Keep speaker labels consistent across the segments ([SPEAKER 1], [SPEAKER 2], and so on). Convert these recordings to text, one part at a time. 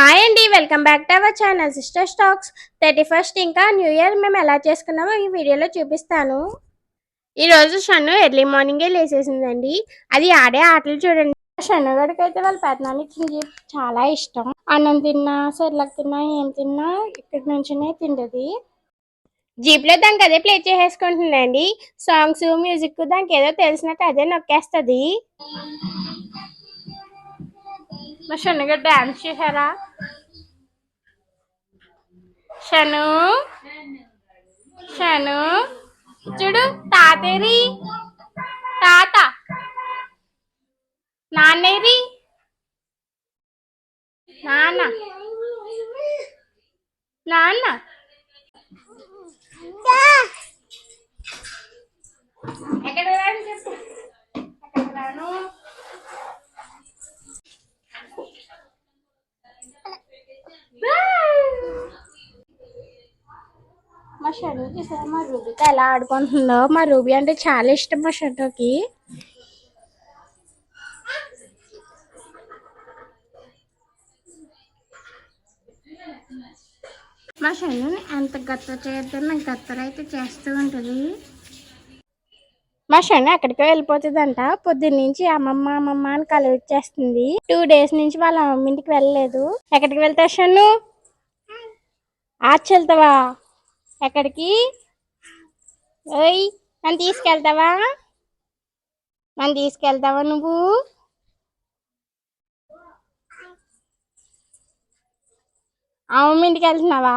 [SPEAKER 1] Hi అండి, welcome back to our channel sister stocks. 31st ఇంకా new year మేము ఎలా చేసుకున్నామో ఈ వీడియోలో చూపిస్తాను. ఈ రోజు షన్ను ఎర్లీ మార్నింగే లేసేసిందండి. అది ఆడే ఆటలు చూడండి. షన్ను గడికి అయితే వాళ్ళ పెద్దనాన్న ఇచ్చిన జీప్ చాలా ఇష్టం. అన్నం తిన్నా, సెర్లక్ తిన్నా, ఏం తిన్నా ఇక్కడి నుంచినే తింటది. జీప్ లో దానికి అదే ప్లే చేసేసుకుంటుందండి. సాంగ్స్, మ్యూజిక్ దానికి ఏదో తెలిసినట్టు అదే నొక్కేస్తుంది. మా షన్ను గారు డాన్స్ చేశారా? షను షను చూడు, తాతేరి తాత, నాన్నేరి నాన్న, నాన్న ఎక్కడ రాను చెప్పు, ఎక్కడ రాను. మా షను చూసారా మా రూబీతో ఎలా ఆడుకుంటుందో. మా రూబీ అంటే చాలా ఇష్టం మా షన్నుకి. మా షన్నుని ఎంత గత్తర చేద్దాం గత్తర అయితే చేస్తూ ఉంటుంది. మా షన్ను ఎక్కడికో వెళ్ళిపోతుందంట. పొద్దున్నుంచి అమ్మమ్మ అమ్మమ్మ అని కలవచ్చేస్తుంది. 2 days నుంచి వాళ్ళ అమ్మమ్మ ఇంటికి వెళ్ళలేదు. ఎక్కడికి వెళ్తావు షన్ను? ఆచి వెళ్తావా? ఎక్కడికి? ఓయ్, నన్ను తీసుకెళ్తావా? నన్ను తీసుకెళ్తావా నువ్వు? అమ్మమ్మ ఇంటికి వెళ్తున్నావా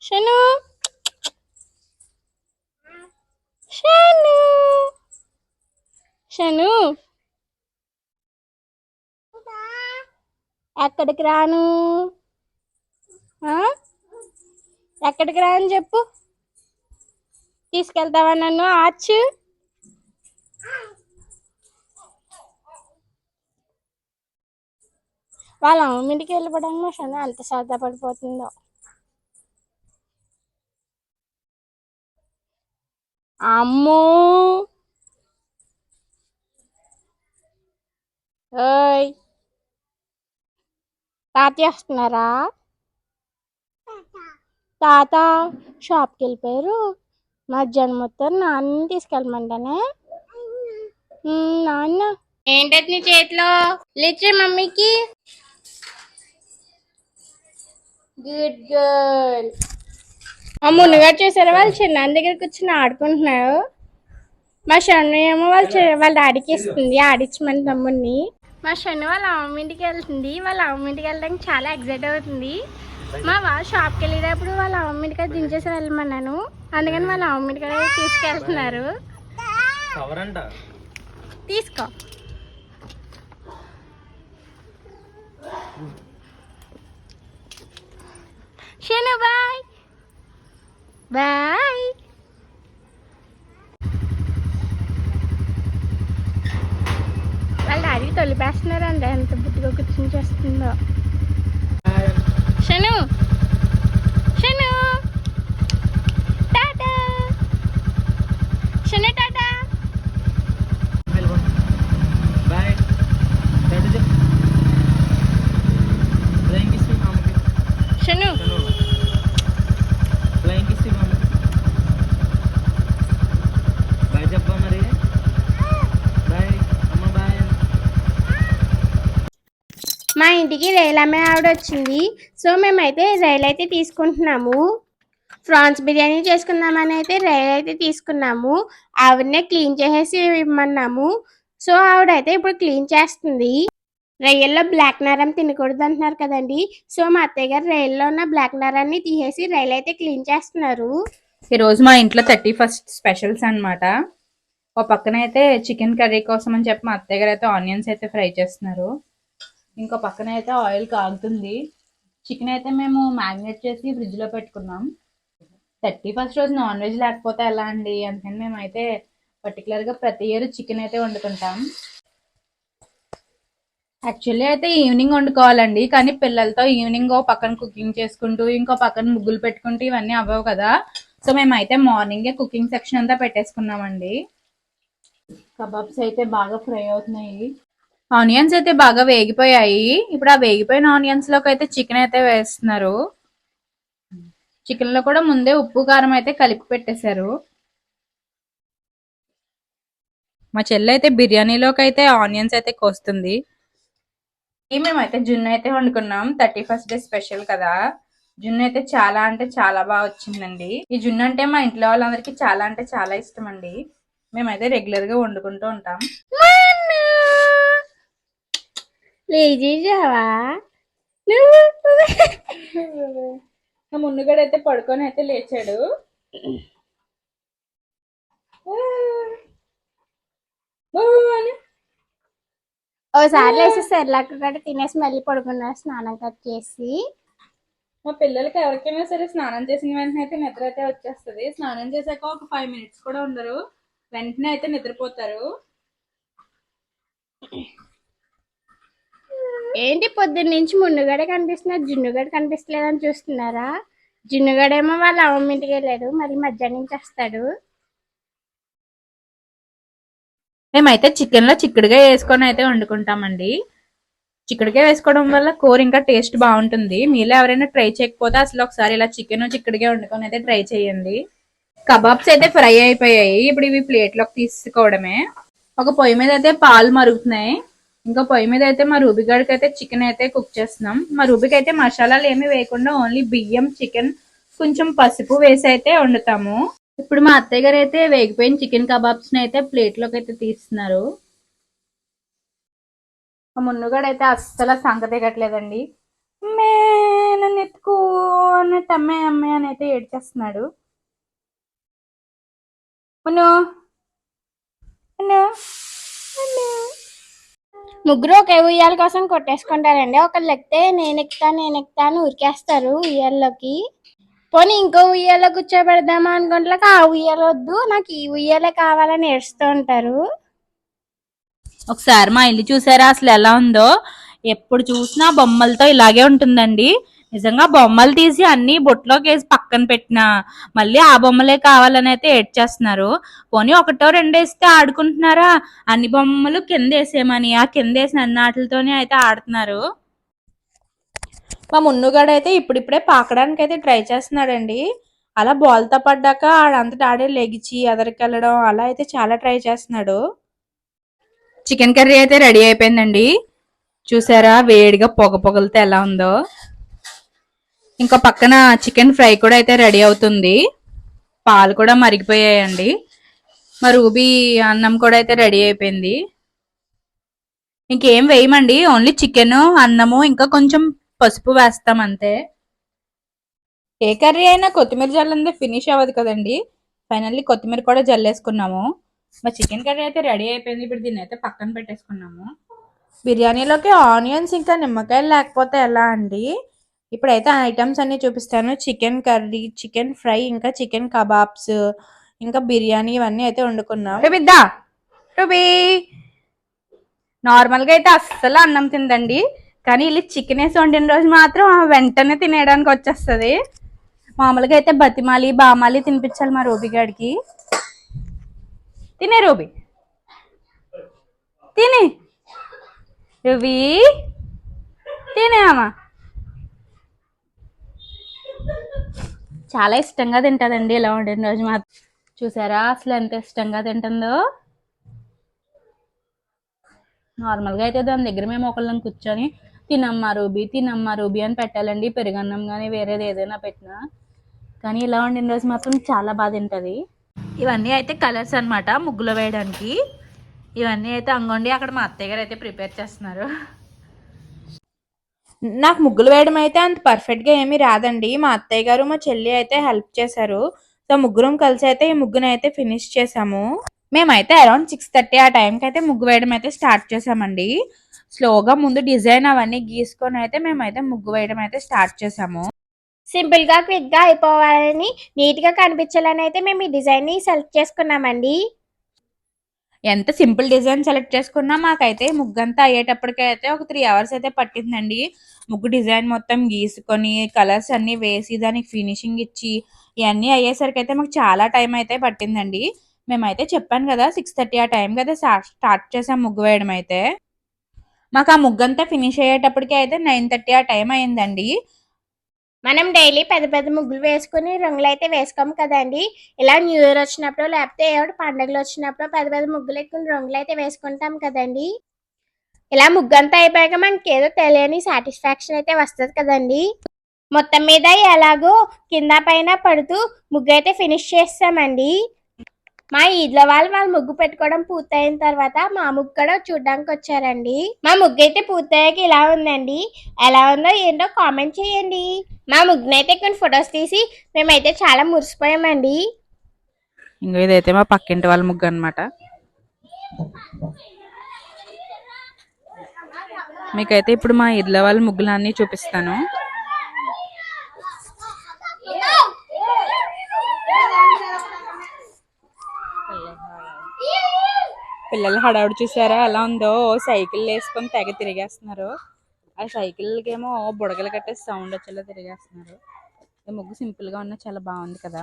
[SPEAKER 1] షను? షను షను ఎక్కడికి రాను? ఎక్కడికి రాని చెప్పు. తీసుకెళ్తావా నన్ను ఆచు? వాళ్ళ అమ్మ ఇంటికి వెళ్ళిపోవడానికి మా షన్ను ఎంత శ్రద్ధ పడిపోతుందో. అమ్మో, ఓయ్ తాతయ్య వస్తున్నారా? తాత షాప్కి వెళ్ళిపోయారు. మధ్యాహ్నం మొత్తం నాన్న తీసుకెళ్ళమంటానే. నాన్న ఏంటది నీ చేతిలో? లేచే మమ్మీకి. Good girl. మా మున్నగారు చూసారా, వాళ్ళు చిన్న దగ్గర కూర్చొని ఆడుకుంటున్నారు. మా షన్ను ఏమో వాళ్ళ డాడీకి ఇస్తుంది ఆడించమని తమ్ముడిని. మా షన్ను వాళ్ళ అమ్మ ఇంటికి వెళ్తుంది. వాళ్ళ అమ్మ ఇంటికి వెళ్ళడానికి చాలా ఎక్సైట్ అవుతుంది. మా వాళ్ళు షాప్కి వెళ్ళేటప్పుడు వాళ్ళ అమ్మ ఇంటికి దించేసి వెళ్ళమన్నాను. అందుకని వాళ్ళ అమ్మ ఇంటికి తీసుకెళ్తున్నారు. తీసుకో. Shanu bye bye. వాళ్ళ డాడీ తొలిపేస్తున్నారండి. ఎంత బుద్ధిగా కూర్చొని చేస్తుందో. షను షను టాటా. షను టాటా. షను మా ఇంటికి రైలు అమ్మే ఆవిడ వచ్చింది. సో మేమైతే రైలు అయితే తీసుకుంటున్నాము. ప్రాన్స్ బిర్యానీ చేసుకుందామని అయితే రైలు అయితే తీసుకున్నాము. ఆవిడనే క్లీన్ చేసేసి ఇవ్వమన్నాము. సో ఆవిడైతే ఇప్పుడు క్లీన్ చేస్తుంది. రొయ్యల్లో బ్లాక్ నరం తినకూడదు అంటున్నారు కదండి. సో మా అత్తయ్య గారు రైల్లో ఉన్న బ్లాక్ నరాన్ని తీసేసి రైలు అయితే క్లీన్ చేస్తున్నారు.
[SPEAKER 2] ఈరోజు మా ఇంట్లో 31st స్పెషల్స్ అనమాట. ఒక పక్కన అయితే చికెన్ కర్రీ కోసం అని చెప్పి మా అత్తయ్య గారు అయితే ఆనియన్స్ అయితే ఫ్రై చేస్తున్నారు. ఇంకో పక్కన అయితే ఆయిల్ కాగుతుంది. చికెన్ అయితే మేము మ్యారినేట్ చేసి ఫ్రిడ్జ్ లో పెట్టుకున్నాం. 31st రోజు నాన్ వెజ్ లేకపోతే ఎలా అండి, అందుకని మేమైతే పర్టికులర్ గా ప్రతి ఇయర్ చికెన్ అయితే వండుకుంటాం. యాక్చువల్లీ అయితే ఈవినింగ్ వండుకోవాలండి, కానీ పిల్లలతో ఈవినింగ్ ఓ పక్కన కుకింగ్ చేసుకుంటూ ఇంకో పక్కన ముగ్గులు పెట్టుకుంటూ ఇవన్నీ అవ్వవు కదా. సో మేమైతే మార్నింగే కుకింగ్ సెక్షన్ అంతా పెట్టేసుకున్నామండి. కబాబ్స్ అయితే బాగా ఫ్రై అవుతున్నాయి. ఆనియన్స్ అయితే బాగా వేగిపోయాయి. ఇప్పుడు ఆ వేగిపోయిన ఆనియన్స్ లోకి అయితే చికెన్ అయితే వేస్తున్నారు. చికెన్ లో కూడా ముందే ఉప్పు కారం అయితే కలిపి పెట్టేశారు. మా చెల్లి అయితే బిర్యానీలోకి అయితే ఆనియన్స్ అయితే కోస్తుంది. మేమైతే జున్ను అయితే వండుకున్నాం. 31st డే స్పెషల్ కదా. జున్ను అయితే చాలా అంటే చాలా బాగా వచ్చిందండి. ఈ జున్ను అంటే మా ఇంట్లో వాళ్ళందరికీ చాలా అంటే చాలా ఇష్టం అండి. మేమైతే రెగ్యులర్ గా వండుకుంటూ ఉంటాం.
[SPEAKER 1] లేజీజావా
[SPEAKER 2] మా మున్నుగాడైతే పడుకొని అయితే లేచాడు.
[SPEAKER 1] ఓసారి లేసి సెర్లాక్ కూడా తినేసి మళ్ళీ పడుకున్నారు స్నానం కట్ చేసి.
[SPEAKER 2] మా పిల్లలకి ఎవరికైనా సరే స్నానం చేసిన వెంటనే అయితే నిద్ర అయితే వచ్చేస్తుంది. స్నానం చేశాక ఒక 5 minutes కూడా ఉండరు, వెంటనే అయితే నిద్రపోతారు.
[SPEAKER 1] ఏంటి పొద్దున్న నుంచి మున్నుగడే కనిపిస్తున్నారు, జున్నుగడ కనిపిస్తలేదని చూస్తున్నారా? జున్నుగడేమో వాళ్ళ అమ్మమ్మ ఇంటికి వెళ్ళాడు, మరి మధ్యాహ్నం నుంచి వస్తాడు.
[SPEAKER 2] మేమైతే చికెన్ లో చిక్కుడుగా వేసుకొని అయితే వండుకుంటామండి. చిక్కుడుగా వేసుకోవడం వల్ల కూర ఇంకా టేస్ట్ బాగుంటుంది. మీలో ఎవరైనా ట్రై చేయకపోతే అసలు ఒకసారి ఇలా చికెన్ చిక్కుడుగా వండుకొని అయితే ట్రై చేయండి. కబాబ్స్ అయితే ఫ్రై అయిపోయాయి. ఇప్పుడు ఇవి ప్లేట్ లోకి తీసుకోవడమే. ఒక పొయ్యి మీద అయితే పాలు మరుగుతున్నాయి. ఇంకా పొయ్యి మీద అయితే మా రూబిగాడికి అయితే చికెన్ అయితే కుక్ చేస్తున్నాం. మా రూబికి అయితే మసాలాలు ఏమి వేయకుండా ఓన్లీ బియ్యం, చికెన్, కొంచెం పసుపు వేసి అయితే వండుతాము. ఇప్పుడు మా అత్తయ్య గారు అయితే వేగిపోయిన చికెన్ కబాబ్స్ ని అయితే ప్లేట్ లోకి అయితే తీస్తున్నారు. మా మున్నుగాడు అయితే అస్సలు సంగతి కట్టలేదండి. మే నన్ను ఎత్తుకో అన్నట్టు అమ్మాయి అమ్మాయి అని అయితే ఏడ్చేస్తున్నాడు. మున్ను
[SPEAKER 1] ముగ్గురు ఒకే ఉయ్యాల కోసం కొట్టేసుకుంటారండి. ఒకళ్ళు ఎక్కితే నేను ఎక్కుతా అని ఉరికేస్తారు ఉయ్యాల్లోకి. పోనీ ఇంకో ఉయ్యాలో కూర్చోబెడదామా అనుకుంటే ఆ ఉయ్యాల వద్దు, నాకు ఈ ఉయ్యాలే కావాలని ఏడుస్తూ ఉంటారు.
[SPEAKER 2] ఒకసారి మా ఇల్లు చూసారా అసలు ఎలా ఉందో? ఎప్పుడు చూసినా బొమ్మలతో ఇలాగే ఉంటుందండి. నిజంగా బొమ్మలు తీసి అన్ని బొట్టులోకి వేసి పక్కన పెట్టినా మళ్ళీ ఆ బొమ్మలే కావాలని అయితే ఏడ్చేస్తున్నారు. పోనీ ఒకటో రెండో వేస్తే ఆడుకుంటున్నారా? అన్ని బొమ్మలు కింద వేసేయమని ఆ కింద వేసిన అన్ని ఆటలతోనే అయితే ఆడుతున్నారు. మా మున్నుగాడు అయితే ఇప్పుడిప్పుడే పాకడానికి అయితే ట్రై చేస్తున్నాడండి. అలా బాల్తో పడ్డాక ఆడంతటా ఆడే లెగిచి ఎదరికెళ్ళడం అలా అయితే చాలా ట్రై చేస్తున్నాడు. చికెన్ కర్రీ అయితే రెడీ అయిపోయిందండి. చూసారా వేడిగా పొగ పొగలతో ఎలా ఉందో? ఇంకా పక్కన చికెన్ ఫ్రై కూడా అయితే రెడీ అవుతుంది. పాలు కూడా మరిగిపోయాయండి. మా రూబీ అన్నం కూడా అయితే రెడీ అయిపోయింది. ఇంకేం వేయమండి, ఓన్లీ చికెన్, అన్నము, ఇంకా కొంచెం పసుపు వేస్తాం అంతే. ఏ కర్రీ అయినా కొత్తిమీర జల్లందే ఫినిష్ అవ్వదు కదండి. ఫైనల్లీ కొత్తిమీర కూడా జల్లేసుకున్నాము. మా చికెన్ కర్రీ అయితే రెడీ అయిపోయింది. ఇప్పుడు దీన్ని అయితే పక్కన పెట్టేసుకున్నాము. బిర్యానీలోకి ఆనియన్స్ ఇంకా నిమ్మకాయలు లేకపోతే ఎలా అండి? ఇప్పుడైతే ఐటమ్స్ అన్ని చూపిస్తాను. చికెన్ కర్రీ, చికెన్ ఫ్రై, ఇంకా చికెన్ కబాబ్స్, ఇంకా బిర్యానీ ఇవన్నీ అయితే వండుకున్నాం. రూబీ నార్మల్గా అయితే అస్సలు అన్నం తిందండి, కానీ ఇలా చికెన్ వేసి వండిన రోజు మాత్రం వెంటనే తినేయడానికి వచ్చేస్తుంది. మామూలుగా అయితే బతిమాలి బామాలి తినిపించాలి మా రూబీ గాడికి. తినే రూబీ, తినే రూబీ, తినే అమ్మా. చాలా ఇష్టంగా తింటుందండి ఇలా వండిన రోజు మాత్రం. చూసారా అసలు ఎంత ఇష్టంగా తింటుందో? నార్మల్గా అయితే దాని దగ్గర మేము ఒకళ్ళని కూర్చొని తినమ్మా రూబీ అని పెట్టాలండి, పెరుగన్నం కానీ వేరేది ఏదైనా పెట్టినా. కానీ ఇలా వండిన రోజు మాత్రం చాలా బాగా తింటుంది. ఇవన్నీ అయితే కలర్స్ అనమాట ముగ్గులో వేయడానికి. ఇవన్నీ అయితే అంగోండి అక్కడ మా అత్తయ్య గారు అయితే ప్రిపేర్ చేస్తున్నారు. నాకు ముగ్గులు వేయడం అయితే అంత పర్ఫెక్ట్గా ఏమీ రాదండి. మా అత్తయ్య గారు మా చెల్లి అయితే హెల్ప్ చేశారు. సో ముగ్గురం కలిసి అయితే ఈ ముగ్గును అయితే ఫినిష్ చేసాము. మేమైతే అరౌండ్ 6:30 ఆ టైంకి అయితే ముగ్గు వేయడం అయితే స్టార్ట్ చేసామండి. స్లోగా ముందు డిజైన్ అవన్నీ గీసుకొని అయితే మేమైతే ముగ్గు వేయడం అయితే స్టార్ట్ చేసాము.
[SPEAKER 1] సింపుల్ గా క్విక్ గా అయిపోవాలని, నీట్ గా కనిపించాలని అయితే మేము ఈ డిజైన్ ని సెలెక్ట్ చేసుకున్నామండి.
[SPEAKER 2] ఎంత సింపుల్ డిజైన్ సెలెక్ట్ చేసుకున్నా మాకైతే ముగ్గంతా అయ్యేటప్పటికైతే ఒక 3 hours అయితే పట్టిందండి. ముగ్గు డిజైన్ మొత్తం గీసుకొని కలర్స్ అన్ని వేసి దానికి ఫినిషింగ్ ఇచ్చి ఇవన్నీ అయ్యేసరికి అయితే మాకు చాలా టైం అయితే పట్టిందండి. మేమైతే చెప్పాను కదా 6:30 ఆ టైంకి అయితే స్టార్ట్ చేసాం ముగ్గు వేయడం అయితే. మాకు ఆ ముగ్గంతా ఫినిష్ అయ్యేటప్పటికి అయితే 9:30 ఆ టైం అయిందండి.
[SPEAKER 1] మనం డైలీ పెద్ద పెద్ద ముగ్గులు వేసుకుని రంగులు అయితే వేసుకోము కదండి. ఇలా న్యూ ఇయర్ వచ్చినప్పుడు లేకపోతే ఏదో పండుగలు వచ్చినప్పుడు పెద్ద పెద్ద ముగ్గులు ఎక్కువ రంగులు అయితే వేసుకుంటాం కదండి. ఇలా ముగ్గంతా అయిపోయాక మనకి ఏదో తెలియని సాటిస్ఫాక్షన్ అయితే వస్తుంది కదండి. మొత్తం మీద ఎలాగో కింద పైన పడుతూ ముగ్గు అయితే ఫినిష్ చేస్తామండి. మా ఈద్లో వాళ్ళ ముగ్గు పెట్టుకోవడం పూర్తయిన తర్వాత మా ముగ్గు కూడా చూడడానికి వచ్చారండి. మా ముగ్గు అయితే పూర్తయ్యాక ఇలా ఉందండి. ఎలా ఉందో ఏంటో కామెంట్ చేయండి. మా ముగ్గునైతే కొన్ని ఫొటోస్ తీసి మేమైతే చాలా మురిసిపోయామండి.
[SPEAKER 2] ఇంకో ఇదైతే మా పక్కింటి వాళ్ళ ముగ్గు అనమాట. మీకైతే ఇప్పుడు మా ఇళ్ళ వాళ్ళ ముగ్గులన్నీ చూపిస్తాను. పిల్లలు హడావుడి చూసారా ఎలా ఉందో, సైకిల్ వేసుకొని తెగ తిరిగేస్తున్నారు. ఆ సైకిల్కి ఏమో బుడగలు కట్టేసి సౌండ్ వచ్చేలా తిరిగేస్తున్నారు. ఈ ముగ్గు సింపుల్ గా ఉన్నా చాలా బాగుంది కదా.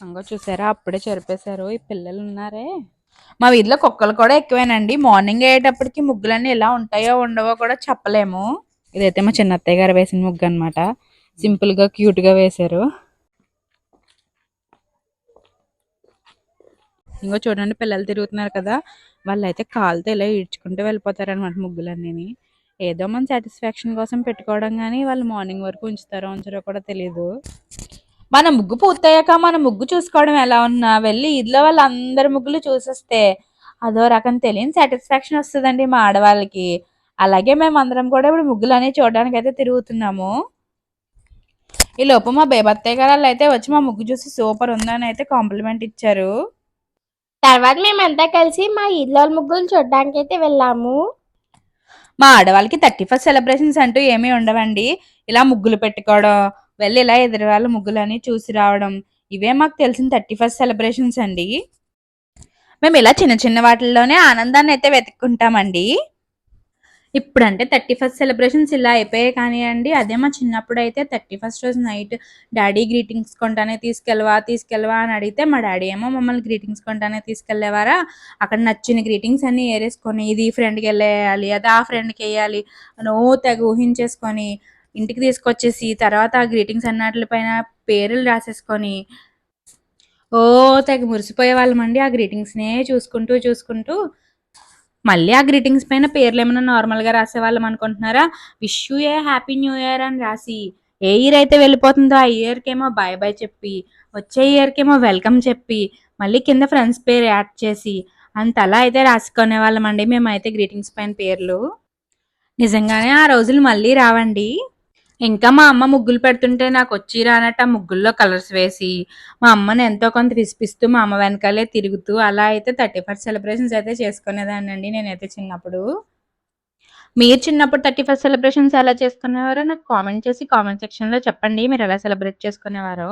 [SPEAKER 2] అంగో చూసారా అప్పుడే చెరిపేశారు ఈ పిల్లలు ఉన్నారే. మా వీధిలో కుక్కలు కూడా ఎక్కువేనండి. మార్నింగ్ అయ్యేటప్పటికి ముగ్గులన్నీ ఎలా ఉంటాయో ఉండవో కూడా చెప్పలేము. ఇదైతే మా చిన్న అత్తయ్య గారు వేసిన ముగ్గు అనమాట. సింపుల్ గా క్యూట్ గా వేశారు. ఇంకో చూడండి పిల్లలు తిరుగుతున్నారు కదా, వాళ్ళు అయితే కాలుతో ఇలా ఈడ్చుకుంటూ వెళ్ళిపోతారు అనమాట ముగ్గులన్నీ. ఏదో మన సాటిస్ఫాక్షన్ కోసం పెట్టుకోవడం, కానీ వాళ్ళు మార్నింగ్ వరకు ఉంచుతారో ఉంచారో కూడా తెలియదు. మన ముగ్గు పూర్తయ్యాక మన ముగ్గు చూసుకోవడం ఎలా ఉన్నా వెళ్ళి ఇదిలో వాళ్ళందరి ముగ్గులు చూసేస్తే అదో రకం తెలియని సాటిస్ఫాక్షన్ వస్తుందండి మా ఆడవాళ్ళకి. అలాగే మేము అందరం కూడా ఇప్పుడు ముగ్గులు అనేవి చూడడానికి అయితే తిరుగుతున్నాము. ఈ లోపు మా బేబత్తయ్య గారు అయితే వచ్చి మా ముగ్గు చూసి సూపర్ ఉందని అయితే కాంప్లిమెంట్ ఇచ్చారు.
[SPEAKER 1] తర్వాత మేమంతా కలిసి మా ఈద్లో ముగ్గులు చూడడానికి అయితే వెళ్ళాము.
[SPEAKER 2] మా ఆడవాళ్ళకి 31st సెలబ్రేషన్స్ అంటూ ఏమీ ఉండవండి. ఇలా ముగ్గులు పెట్టుకోవడం, వెళ్ళి ఇలా ఎదురు వాళ్ళ ముగ్గులని చూసి రావడం, ఇవే మాకు తెలిసిన 31st సెలబ్రేషన్స్ అండి. మేము ఇలా చిన్న చిన్న వాటిల్లోనే ఆనందాన్ని అయితే వెతుక్కుంటామండి. ఇప్పుడంటే 31st సెలబ్రేషన్స్ ఇలా అయిపోయాయి కానివ్వండి. అదే మా చిన్నప్పుడు అయితే 31st రోజు నైట్ డాడీ గ్రీటింగ్స్ కొంటానే తీసుకెళ్ళవా అని అడిగితే మా డాడీ ఏమో మమ్మల్ని గ్రీటింగ్స్ కొంటానే తీసుకెళ్లేవారా. అక్కడ నచ్చిన గ్రీటింగ్స్ అన్ని ఏరేసుకొని ఇది ఈ ఫ్రెండ్కి వెళ్ళేయాలి, అది ఆ ఫ్రెండ్కి వేయాలి అని తెగ ఊహించేసుకొని ఇంటికి తీసుకొచ్చేసి తర్వాత ఆ గ్రీటింగ్స్ అన్నిటిపైన పేర్లు రాసేసుకొని తెగ మురిసిపోయే వాళ్ళమండి. ఆ గ్రీటింగ్స్నే చూసుకుంటూ మళ్ళీ ఆ గ్రీటింగ్స్ పైన పేర్లు ఏమైనా నార్మల్గా రాసేవాళ్ళం అనుకుంటున్నారా, wish you A happy new year అని రాసి ఏ ఇయర్ అయితే వెళ్ళిపోతుందో ఆ ఇయర్కేమో బాయ్ బాయ్ చెప్పి, వచ్చే ఇయర్కేమో వెల్కమ్ చెప్పి, మళ్ళీ కింద ఫ్రెండ్స్ పేరు యాడ్ చేసి అంతలా అయితే రాసుకునే వాళ్ళం అండి మేమైతే గ్రీటింగ్స్ పైన పేర్లు. నిజంగానే ఆ రోజులు మళ్ళీ రావండి. ఇంకా మా అమ్మ ముగ్గులు పెడుతుంటే నాకు వచ్చి రానట్టు ఆ ముగ్గుల్లో కలర్స్ వేసి మా అమ్మని ఎంతో కొంత విసిపిస్తూ మా అమ్మ వెనకాలే తిరుగుతూ అలా అయితే 31st సెలబ్రేషన్స్ అయితే చేసుకునేదాన్ని అండి నేనైతే చిన్నప్పుడు. మీరు చిన్నప్పుడు 31st సెలబ్రేషన్స్ ఎలా చేసుకునేవారో నాకు కామెంట్ చేసి కామెంట్ సెక్షన్లో చెప్పండి, మీరు ఎలా సెలబ్రేట్ చేసుకునేవారో.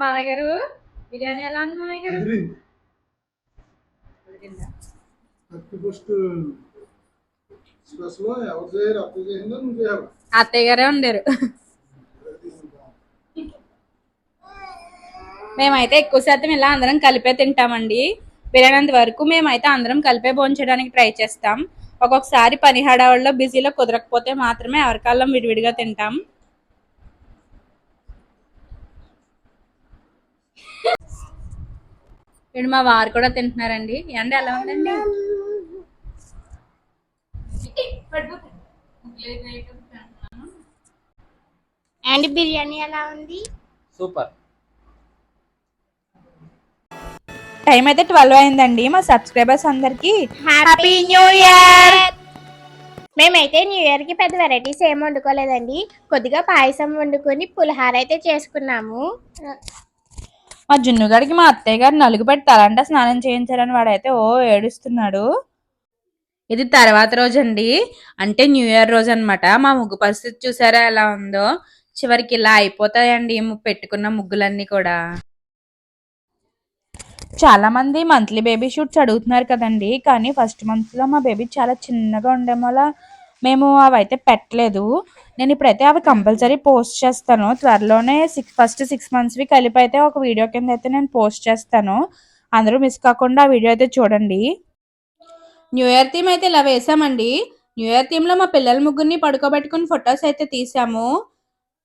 [SPEAKER 2] మామయ్య గారు బిర్యానీ ఎలా ఉంది మామయ్య గారు? అత్తయ్య గారే ఉండరు. మేమైతే ఎక్కువ శాతం ఇలా అందరం కలిపే తింటామండి. బిర్యానీ వరకు మేమైతే అందరం కలిపే భోంచడానికి ట్రై చేస్తాం. ఒక్కొక్కసారి పని హడావుల్లో బిజీలో కుదరకపోతే మాత్రమే ఎవరికాలం విడివిడిగా తింటాం. ఇప్పుడు మా వారు కూడా తింటున్నారండి. ఎండ ఎలా ఉందండి?
[SPEAKER 1] అండ్ బిర్యానీ ఎలా ఉంది?
[SPEAKER 3] సూపర్.
[SPEAKER 2] టైం అయితే 12 అయిందండి. మా సబ్స్క్రైబర్స్ అందరికి
[SPEAKER 1] హ్యాపీ న్యూ ఇయర్. మేమైతే న్యూ ఇయర్ కి పెద్ద వెరైటీస్ ఏం వండుకోలేదండి. కొద్దిగా పాయసం వండుకొని పులిహార అయితే చేసుకున్నాము.
[SPEAKER 2] మా జున్నుగాడికి మా అత్తయ్య గారు నలుగు పెట్టి తలంట స్నానం చేయించారని వాడైతే ఓ ఏడుస్తున్నాడు. ఇది తర్వాత రోజు అండి, అంటే న్యూ ఇయర్ రోజు అనమాట. మా ముగ్గు పరిస్థితి చూసారా ఎలా ఉందో. చివరికి ఇలా అయిపోతాయండి పెట్టుకున్న ముగ్గులన్నీ కూడా. చాలా మంది మంత్లీ బేబీ షూట్స్ అడుగుతున్నారు కదండి, కానీ ఫస్ట్ మంత్ లో మా బేబీ చాలా చిన్నగా ఉండడం వల్ల మేము అవి అయితే పెట్టలేదు. నేను ఇప్పుడైతే అవి కంపల్సరీ పోస్ట్ చేస్తాను త్వరలోనే. ఫస్ట్ 6 monthsవి కలిపి అయితే ఒక వీడియో కింద అయితే నేను పోస్ట్ చేస్తాను. అందరూ మిస్ కాకుండా ఆ వీడియో అయితే చూడండి. న్యూ ఇయర్ థీమ్ అయితే ఇలా వేసామండి. న్యూ ఇయర్ థీమ్ లో మా పిల్లల ముగ్గురిని పడుకోబెట్టుకుని ఫొటోస్ అయితే తీసాము.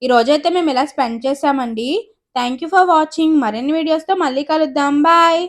[SPEAKER 2] ఈ రోజైతే మేము ఇలా స్పెండ్ చేసామండి. Thank you for watching. మరిన్ని వీడియోస్తో మళ్ళీ కలుద్దాం. బాయ్.